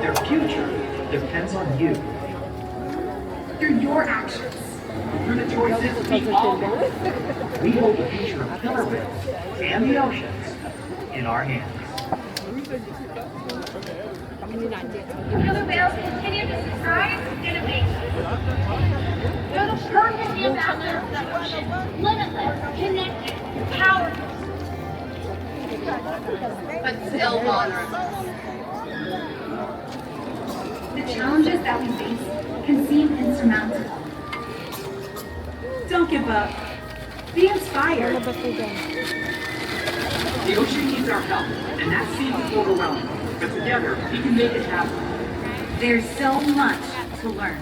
Their future depends on you. Through your actions. Through the choices we all make, we hold the future of killer whales and the oceans in our hands. Killer whales continue to surprise innovation. They're the perfect ambassadors of the ocean. Limitless, connected, powerful. But still vulnerable. The challenges that we face can seem insurmountable. Don't give up. Be inspired. The ocean needs our help, and that seems overwhelming. But together, we can make it happen. There's so much to learn.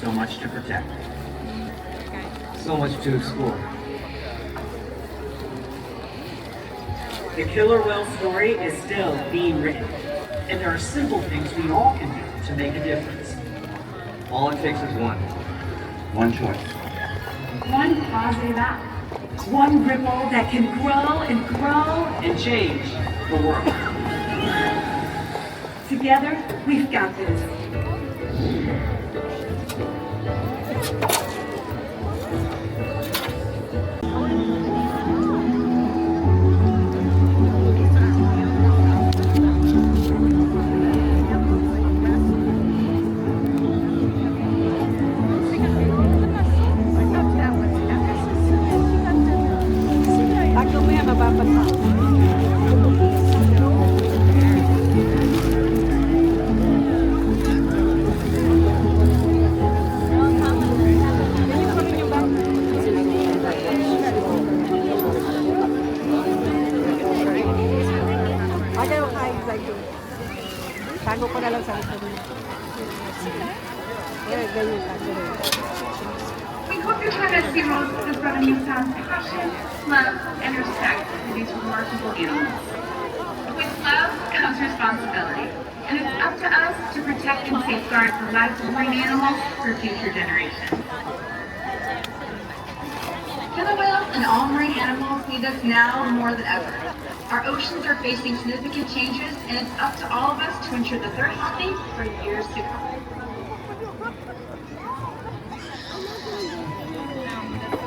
So much to protect. So much to explore. The killer whale story is still being written. And there are simple things we all can do to make a difference. All it takes is one choice. One positive act. One ripple that can grow and grow And change the world. Together, we've got this. Tago ko na lang sa likod mo. Ganyan lang. We hope your time at SeaWorld has brought a newfound passion, love, and respect for these remarkable animals. With love comes responsibility, and it's up to us to protect and safeguard the lives of marine animals for future generations. Killer whales and all marine animals need us now more than ever. Our oceans are facing significant changes, and it's up to all of us to ensure that they're healthy for years to come.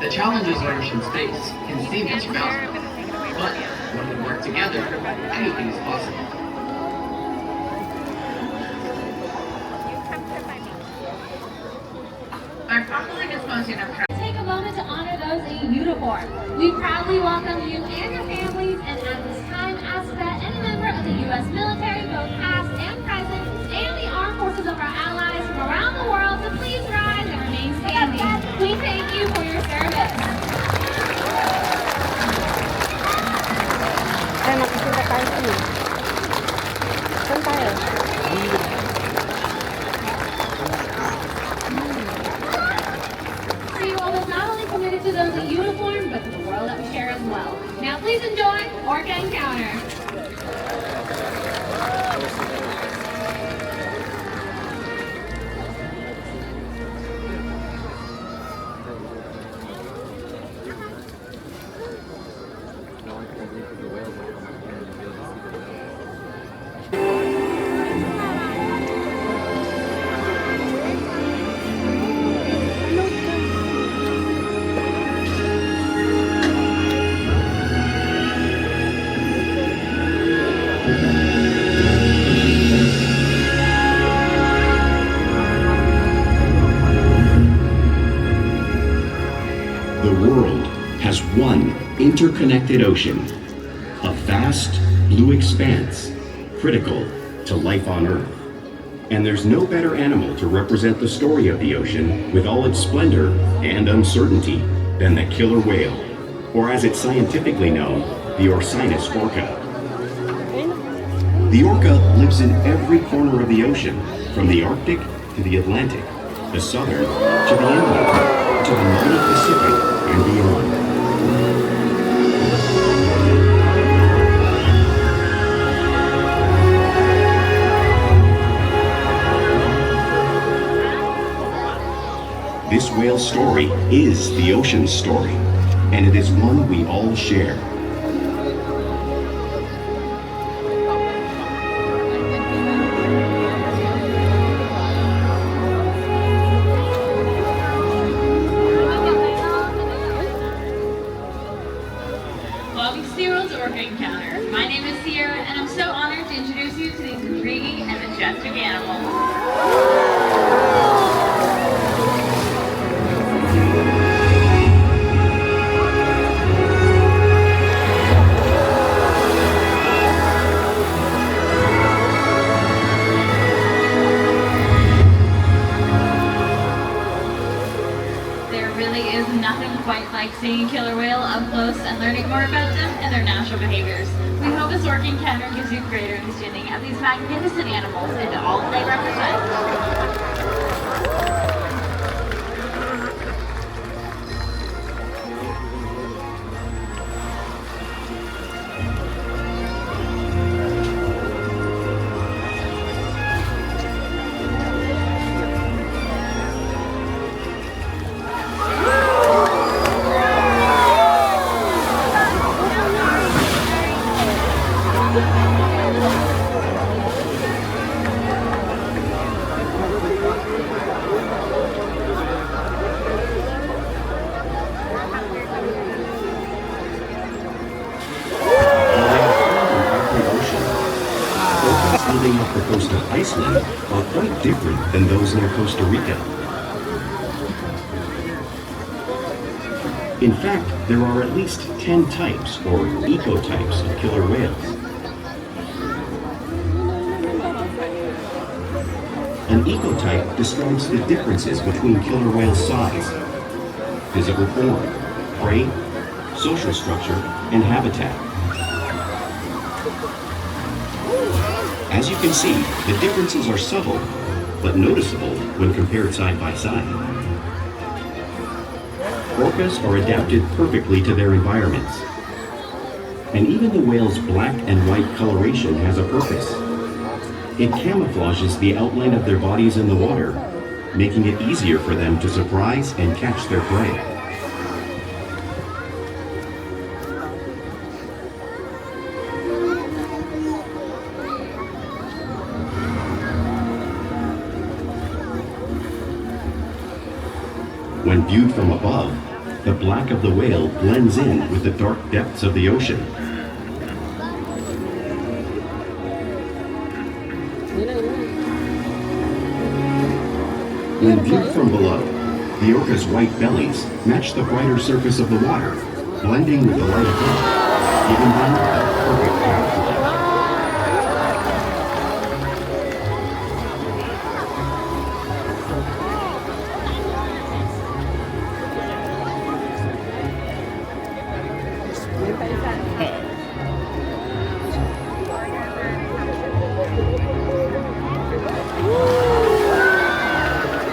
The challenges our oceans face can seem insurmountable, but when we work together, anything is possible. By properly disposing of trash. Take a moment to honor those in uniform. We proudly welcome you and your families, and at this time ask that any member of the U.S. military, both past and present, and the armed forces of our allies from around the world to please rise and remain standing. We thank you for your service. Ay, makikita tayo sa'yo. Saan tayo? SeaWorld is not only committed to those in uniform, but to the world that we share as well. Now please enjoy Orca Encounter. The world has one interconnected ocean, a vast blue expanse critical to life on Earth. And there's no better animal to represent the story of the ocean with all its splendor and uncertainty than the killer whale, or as it's scientifically known, the Orcinus orca. The orca lives in every corner of the ocean, from the Arctic to the Atlantic, the Southern to the Inland, to the mighty Pacific and beyond. This whale's story is the ocean's story, and it is one we all share. Welcome to SeaWorld's Orca Encounter. My name is Sierra, and I'm so honored to introduce you to these intriguing and majestic animals. There really is nothing quite like seeing a killer whale up close and learning more about them and their natural behaviors. We hope this Orca Encounter gives you greater understanding of these magnificent animals and all they represent. Living off the coast of Iceland are quite different than those near Costa Rica. In fact, there are at least 10 types or ecotypes of killer whales. An ecotype describes the differences between killer whale size, physical form, prey, social structure, and habitat. As you can see, the differences are subtle, but noticeable when compared side by side. Orcas are adapted perfectly to their environments. And even the whale's black and white coloration has a purpose. It camouflages the outline of their bodies in the water, making it easier for them to surprise and catch their prey. When viewed from above, the black of the whale blends in with the dark depths of the ocean. When viewed from below, the orca's white bellies match the brighter surface of the water, blending with the light above, giving them a perfect camouflage.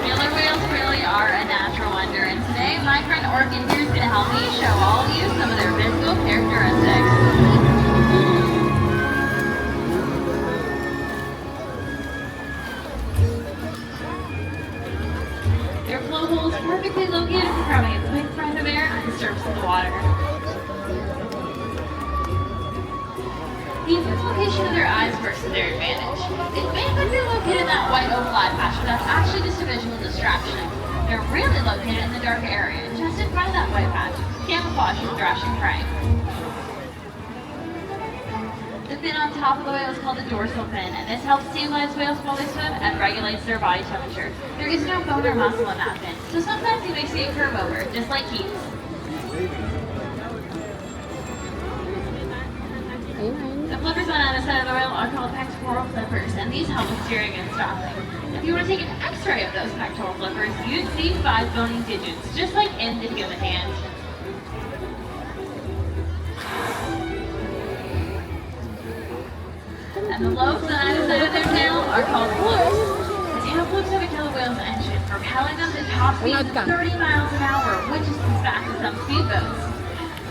Killer whales really are a natural wonder, and today my friend Orca here is going to help me show all of you some of their physical characteristics. Their blowhole is perfectly located for grabbing a quick breath of air at the surface of the water. The exact location of their eyes works to their advantage. It may think they're located in that white oval eye patch, but that's actually just a visual distraction. They're really located in the darker area, just in front of that white patch, camouflage from thrashing prey. The fin on top of the whale is called the dorsal fin, and this helps stabilize whales while they swim and regulates their body temperature. There is no bone or muscle in that fin, so sometimes you may see it curve over, just like Keats. The flippers on either side of the whale are called pectoral flippers, and these help with steering and stopping. If you were to take an x-ray of those pectoral flippers, you'd see 5 bony digits, just like in the human hand. And the lobes on either side of their tail are called flukes. The tail flukes of a killer whale's engine, propelling them to top speeds of 30 miles an hour, which is as fast as some speedboats.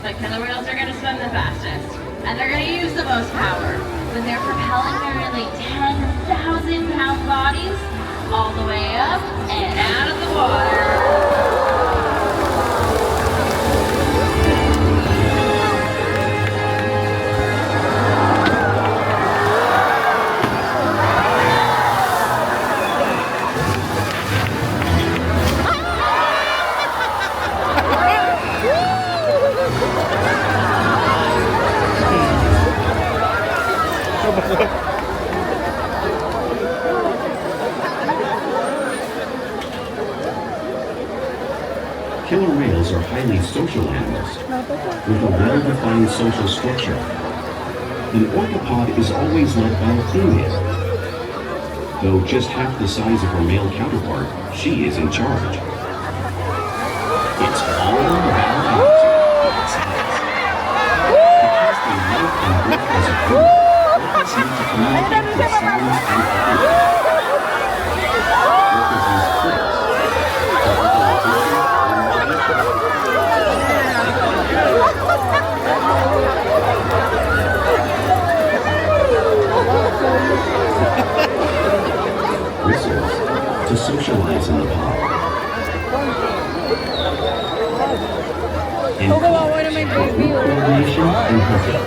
But killer whales are going to swim the fastest, and they're going to use the most power when they're propelling their nearly 10,000-pound bodies all the way up and out of the water. Killer whales are highly social animals with a well-defined social structure. An orca pod is always led by a female. Though just half the size of her male counterpart, she is in charge. It's all about because they live and work as a group, orcas need to communicate with sound and audio. Orcas use clicks for echolocation and motivation. Whistles to socialize in the pod. And coordination and hunting.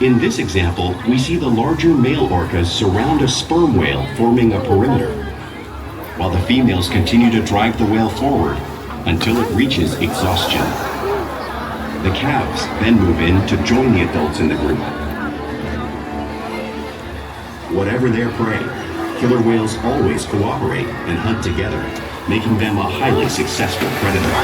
In this example, we see the larger male orcas surround a sperm whale, forming a perimeter, while the females continue to drive the whale forward until it reaches exhaustion. The calves then move in to join the adults in the group. Whatever their prey, killer whales always cooperate and hunt together, making them a highly successful predator.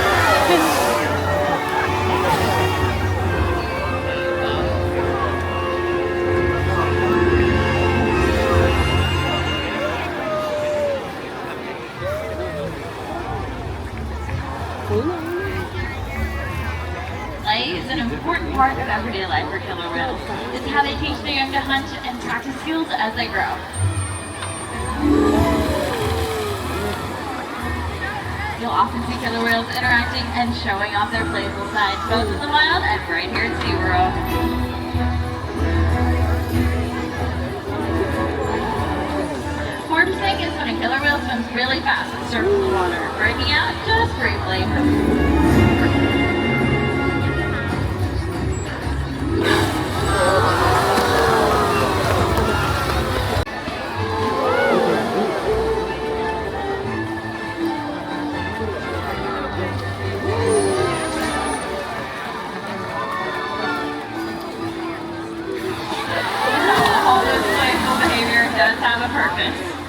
Play is an important part of everyday life for killer whales. It's how they teach their young to hunt and practice skills as they grow. You'll often see killer whales interacting and showing off their playful sides, both in the wild and right here at SeaWorld. Porpoising is when a killer whale swims really fast and circles the water, breaking out just briefly.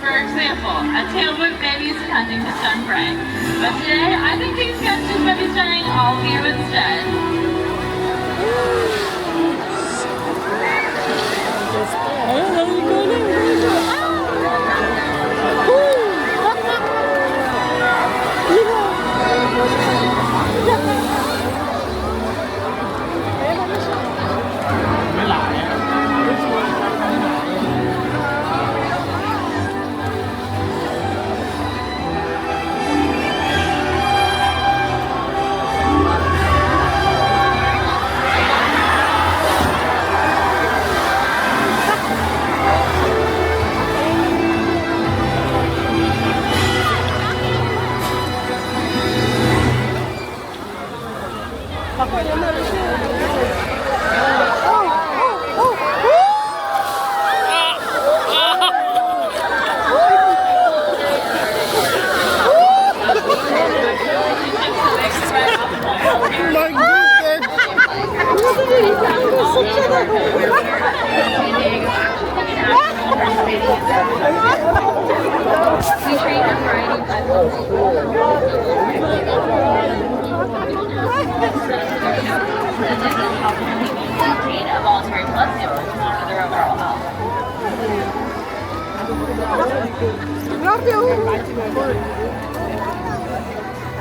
For example, a tailboat baby is hunting to stun prey. But today, I think these youngsters might be stunning all of you instead. We train a variety of levels. This is helping people maintain a voluntary blood sample to monitor their overall health.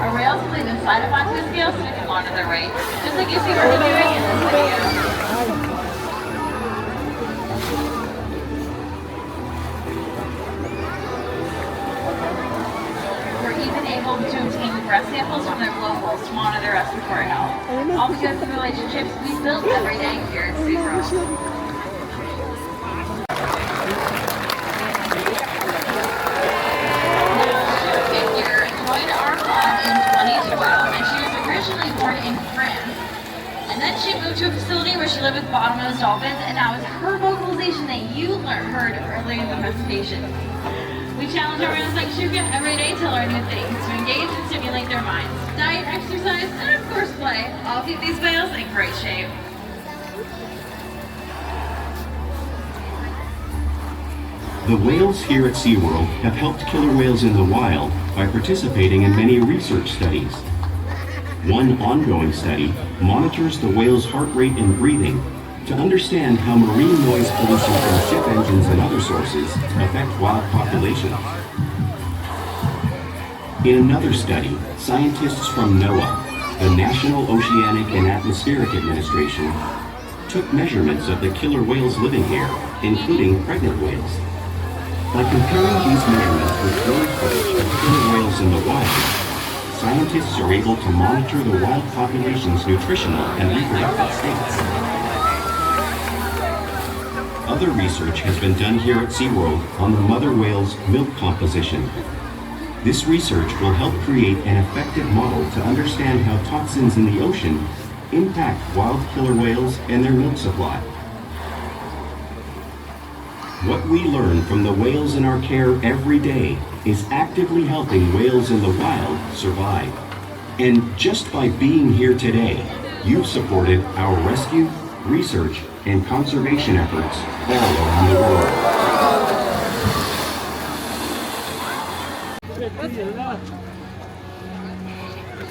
Our rails will leave inside of onto the scale so we can monitor their weight, just like you see what we're doing in this video. to obtain breath samples from their locals to monitor respiratory health. All because of the relationships we build every day here at SeaWorld. Joined Orca in 2012, and she was originally born in France. And then she moved to a facility where she lived with bottlenose dolphins, and that was her vocalization that you heard earlier in the presentation. We challenge our whales like Shuka every day to learn new things, to engage and stimulate their minds. Diet, exercise, and of course play all keep these whales in great shape. The whales here at SeaWorld have helped killer whales in the wild by participating in many research studies. One ongoing study monitors the whale's heart rate and breathing to understand how marine noise pollution from ship engines and other sources affect wild populations. In another study, scientists from NOAA, the National Oceanic and Atmospheric Administration, took measurements of the killer whales living here, including pregnant whales. By comparing these measurements with drone footage of killer whales in the wild, scientists are able to monitor the wild population's nutritional and reproductive states. Other research has been done here at SeaWorld on the mother whale's milk composition. This research will help create an effective model to understand how toxins in the ocean impact wild killer whales and their milk supply. What we learn from the whales in our care every day is actively helping whales in the wild survive. And just by being here today, you've supported our rescue, research, and conservation efforts all around the world.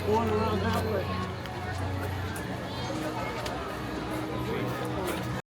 Going around that way.